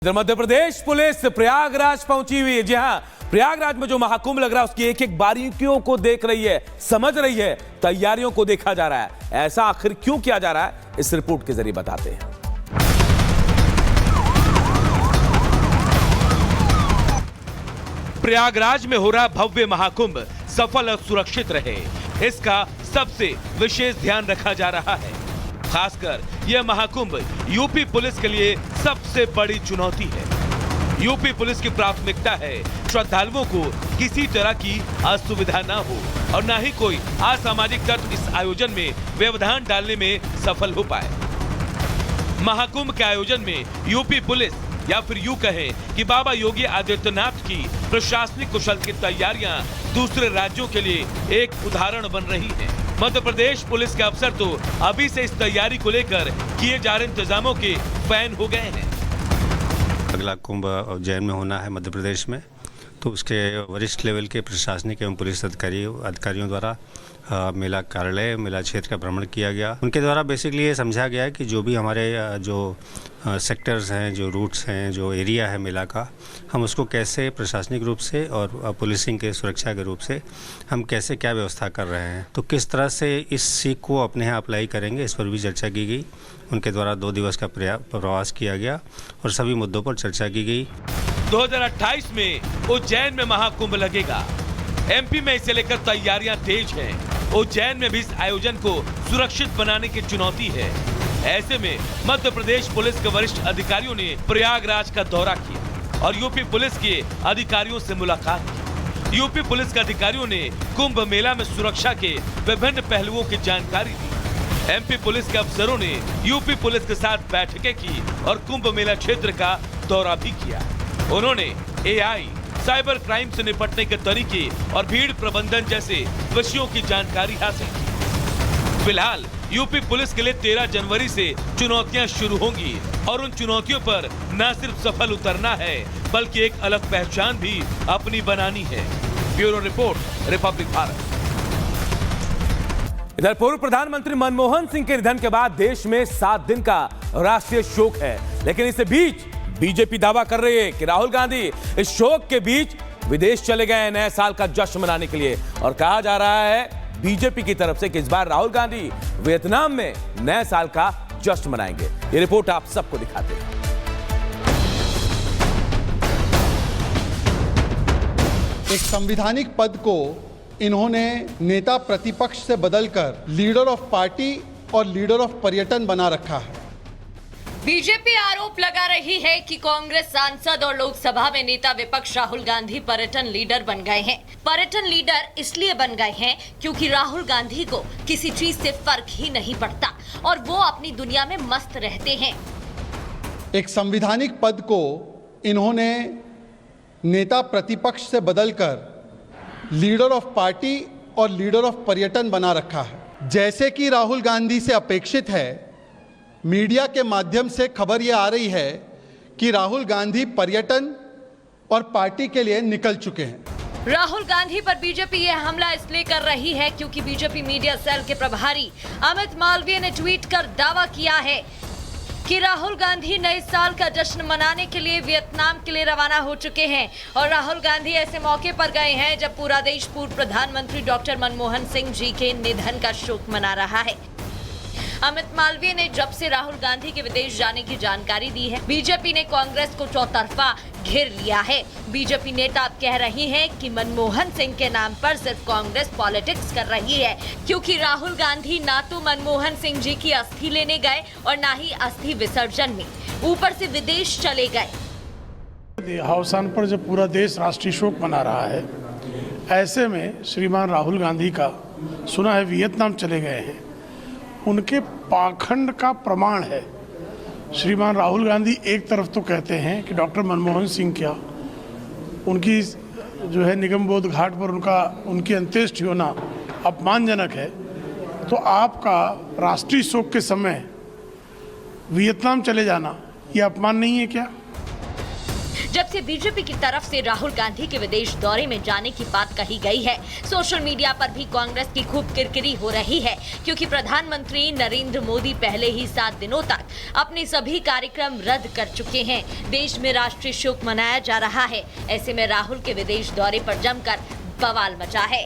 इधर मध्य प्रदेश पुलिस प्रयागराज पहुंची हुई है। जी हां, प्रयागराज में जो महाकुंभ लग रहा है उसकी एक एक बारीकियों को देख रही है, समझ रही है, तैयारियों को देखा जा रहा है। ऐसा आखिर क्यों किया जा रहा है, इस रिपोर्ट के जरिए बताते हैं। प्रयागराज में हो रहा भव्य महाकुंभ सफल और सुरक्षित रहे, इसका सबसे विशेष ध्यान रखा जा रहा है। खासकर यह महाकुंभ यूपी पुलिस के लिए सबसे बड़ी चुनौती है। यूपी पुलिस की प्राथमिकता है श्रद्धालुओं को किसी तरह की असुविधा ना हो और ना ही कोई असामाजिक तत्व इस आयोजन में व्यवधान डालने में सफल हो पाए। महाकुंभ के आयोजन में यूपी पुलिस या फिर यूं कहें कि बाबा योगी आदित्यनाथ की प्रशासनिक कुशल की तैयारियां दूसरे राज्यों के लिए एक उदाहरण बन रही हैं। मध्य प्रदेश पुलिस के अफसर तो अभी से इस तैयारी को लेकर किए जा रहे इंतजामों के फैन हो गए हैं। अगला कुंभ उज्जैन में होना है मध्य प्रदेश में, तो उसके वरिष्ठ लेवल के प्रशासनिक एवं पुलिस अधिकारियों द्वारा मेला कार्यालय, मेला क्षेत्र का भ्रमण किया गया। उनके द्वारा बेसिकली ये समझा गया है कि जो भी हमारे जो सेक्टर्स हैं, जो रूट्स हैं, जो एरिया है मेला का, हम उसको कैसे प्रशासनिक रूप से और पुलिसिंग के सुरक्षा के रूप से हम कैसे क्या व्यवस्था कर रहे हैं, तो किस तरह से इस सीख को अपने यहाँ अप्लाई करेंगे, इस पर भी चर्चा की गई। उनके द्वारा 2 दिवस का प्रवास किया गया और सभी मुद्दों पर चर्चा की गई। 2028 में उज्जैन में महाकुंभ लगेगा। एमपी में इसे लेकर तैयारियां तेज हैं। उज्जैन में भी इस आयोजन को सुरक्षित बनाने की चुनौती है। ऐसे में मध्य प्रदेश पुलिस के वरिष्ठ अधिकारियों ने प्रयागराज का दौरा किया और यूपी पुलिस के अधिकारियों से मुलाकात की। यूपी पुलिस के अधिकारियों ने कुंभ मेला में सुरक्षा के विभिन्न पहलुओं की जानकारी दी। एमपी पुलिस के अफसरों ने यूपी पुलिस के साथ बैठकें की और कुंभ मेला क्षेत्र का दौरा भी किया। उन्होंने एआई, साइबर क्राइम से निपटने के तरीके और भीड़ प्रबंधन जैसे विषयों की जानकारी हासिल की। फिलहाल यूपी पुलिस के लिए 13 जनवरी से चुनौतियां शुरू होंगी और उन चुनौतियों पर न सिर्फ सफल उतरना है बल्कि एक अलग पहचान भी अपनी बनानी है। Bureau report, Republic Bharat. इधर पूर्व प्रधानमंत्री मनमोहन सिंह के निधन के बाद देश में 7 दिन का राष्ट्रीय शोक है, लेकिन इस बीच बीजेपी दावा कर रही है कि राहुल गांधी इस शोक के बीच विदेश चले गए नए साल का जश्न मनाने के लिए। और कहा जा रहा है बीजेपी की तरफ से कि इस बार राहुल गांधी वियतनाम में नए साल का जश्न मनाएंगे। ये रिपोर्ट आप सबको दिखाते हैं। एक संवैधानिक पद को इन्होंने नेता प्रतिपक्ष से बदलकर लीडर ऑफ पार्टी और लीडर ऑफ पर्यटन बना रखा है। बीजेपी आरोप लगा रही है कि कांग्रेस सांसद और लोकसभा में नेता विपक्ष राहुल गांधी पर्यटन लीडर बन गए हैं। पर्यटन लीडर इसलिए बन गए हैं क्योंकि राहुल गांधी को किसी चीज से फर्क ही नहीं पड़ता और वो अपनी दुनिया में मस्त रहते हैं। एक संवैधानिक पद को इन्होंने नेता प्रतिपक्ष से बदलकर लीडर ऑफ पार्टी और लीडर ऑफ पर्यटन बना रखा है। जैसे कि राहुल गांधी से अपेक्षित है, मीडिया के माध्यम से खबर यह आ रही है कि राहुल गांधी पर्यटन और पार्टी के लिए निकल चुके हैं। राहुल गांधी पर बीजेपी यह हमला इसलिए कर रही है क्योंकि बीजेपी मीडिया सेल के प्रभारी अमित मालवीय ने ट्वीट कर दावा किया है कि राहुल गांधी नए साल का जश्न मनाने के लिए वियतनाम के लिए रवाना हो चुके हैं। और राहुल गांधी ऐसे मौके पर गए हैं जब पूरा देश पूर्व प्रधानमंत्री डॉक्टर मनमोहन सिंह जी के निधन का शोक मना रहा है। अमित मालवीय ने जब से राहुल गांधी के विदेश जाने की जानकारी दी है, बीजेपी ने कांग्रेस को चौतरफा घेर लिया है। बीजेपी नेता अब कह रही हैं कि मनमोहन सिंह के नाम पर सिर्फ कांग्रेस पॉलिटिक्स कर रही है, क्योंकि राहुल गांधी ना तो मनमोहन सिंह जी की अस्थि लेने गए और ना ही अस्थि विसर्जन में, ऊपर से विदेश चले गए। अवसान पर जब पूरा देश राष्ट्रीय शोक मना रहा है, ऐसे में श्रीमान राहुल गांधी का सुना है वियतनाम चले गए हैं, उनके पाखंड का प्रमाण है। श्रीमान राहुल गांधी एक तरफ तो कहते हैं कि डॉक्टर मनमोहन सिंह क्या उनकी जो है निगमबोध घाट पर उनकी अंत्येष्टि होना अपमानजनक है, तो आपका राष्ट्रीय शोक के समय वियतनाम चले जाना यह अपमान नहीं है क्या? जब से बीजेपी की तरफ से राहुल गांधी के विदेश दौरे में जाने की बात कही गई है, सोशल मीडिया पर भी कांग्रेस की खूब किरकिरी हो रही है, क्योंकि प्रधानमंत्री नरेंद्र मोदी पहले ही 7 दिनों तक अपने सभी कार्यक्रम रद्द कर चुके हैं। देश में राष्ट्रीय शोक मनाया जा रहा है। ऐसे में राहुल के विदेश दौरे पर जमकर बवाल मचा है।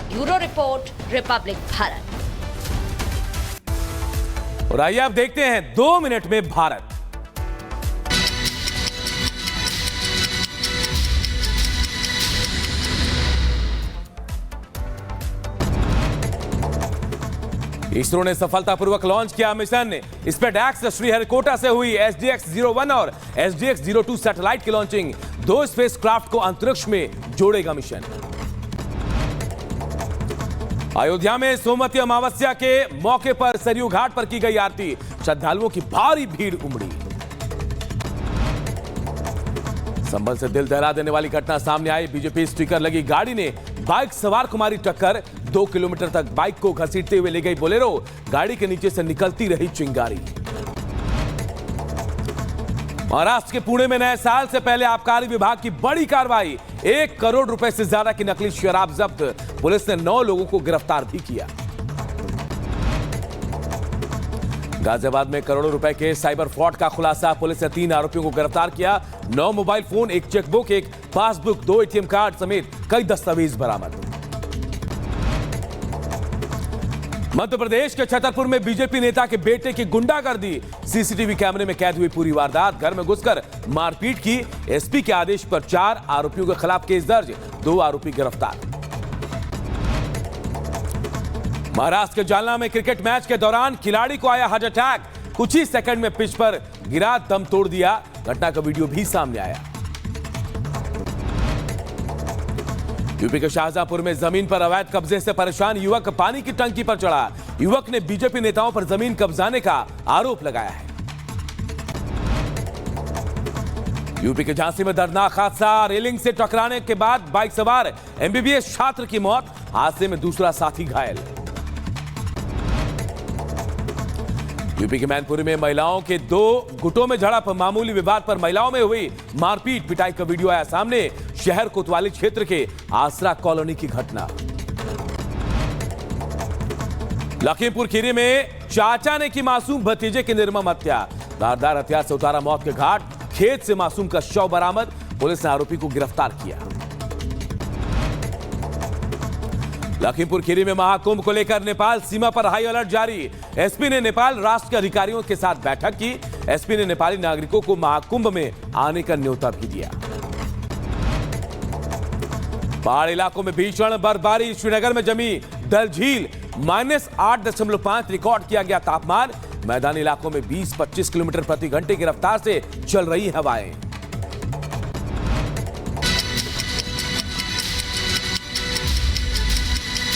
Bureau report, Republic Bharat. और आइए आप देखते हैं 2 मिनट में भारत। इसरो ने सफलतापूर्वक लॉन्च किया मिशन स्पेसएक्स। श्रीहरिकोटा से हुई SDX-01 और SDX-02 सैटेलाइट की लॉन्चिंग। 2 स्पेसक्राफ्ट को अंतरिक्ष में जोड़ेगा मिशन। अयोध्या में सोमवती अमावस्या के मौके पर सरयू घाट पर की गई आरती। श्रद्धालुओं की भारी भीड़ उमड़ी। संभल से दिल दहला देने वाली घटना सामने आई। बीजेपी स्टिकर लगी गाड़ी ने बाइक सवार को मारी टक्कर। 2 किलोमीटर तक बाइक को घसीटते हुए ले गई बोलेरो। गाड़ी के नीचे से निकलती रही चिंगारी। महाराष्ट्र के पुणे में नए साल से पहले आबकारी विभाग की बड़ी कार्रवाई। 1 करोड़ रुपए से ज्यादा की नकली शराब जब्त। पुलिस ने 9 लोगों को गिरफ्तार भी किया। गाजियाबाद में करोड़ों रुपए के साइबर फ्रॉड का खुलासा। पुलिस ने 3 आरोपियों को गिरफ्तार किया। 9 mobile phone, 1 chequebook, 1 passbook, 2 ATM card समेत कई दस्तावेज बरामद। मध्य प्रदेश के छतरपुर में बीजेपी नेता के बेटे की गुंडागर्दी। सीसीटीवी कैमरे में कैद हुई पूरी वारदात। घर में घुसकर मारपीट की। एसपी के आदेश पर 4 आरोपियों के खिलाफ केस दर्ज, 2 आरोपी गिरफ्तार। महाराष्ट्र के जालना में क्रिकेट मैच के दौरान खिलाड़ी को आया हार्ट अटैक। कुछ ही सेकंड में पिच पर गिरा, दम तोड़ दिया। घटना का वीडियो भी सामने आया। यूपी के शाहजहांपुर में जमीन पर अवैध कब्जे से परेशान युवक पानी की टंकी पर चढ़ा। युवक ने बीजेपी नेताओं पर जमीन कब्जाने का आरोप लगाया है। यूपी के झांसी में दर्दनाक हादसा। रेलिंग से टकराने के बाद बाइक सवार MBBS छात्र की मौत। हादसे में दूसरा साथी घायल। यूपी के मैनपुरी में महिलाओं के 2 गुटों में झड़प। मामूली विवाद पर महिलाओं में हुई मारपीट पिटाई का वीडियो आया सामने। शहर कोतवाली क्षेत्र के आसरा कॉलोनी की घटना। लखीमपुर खीरी में चाचा ने की मासूम भतीजे की निर्मम हत्या। धारदार हथियार से उतारा मौत के घाट। खेत से मासूम का शव बरामद। पुलिस ने आरोपी को गिरफ्तार किया। लखीमपुर खीरी में महाकुंभ को लेकर नेपाल सीमा पर हाई अलर्ट जारी। एसपी ने नेपाल राष्ट्र के अधिकारियों के साथ बैठक की। एसपी ने नेपाली नागरिकों को महाकुंभ में आने का न्योता भी दिया। पहाड़ इलाकों में भीषण बर्फबारी। श्रीनगर में जमी डल झील। -8.5 रिकॉर्ड किया गया तापमान। मैदानी इलाकों में 20-25 किलोमीटर प्रति घंटे की रफ्तार से चल रही हवाएं।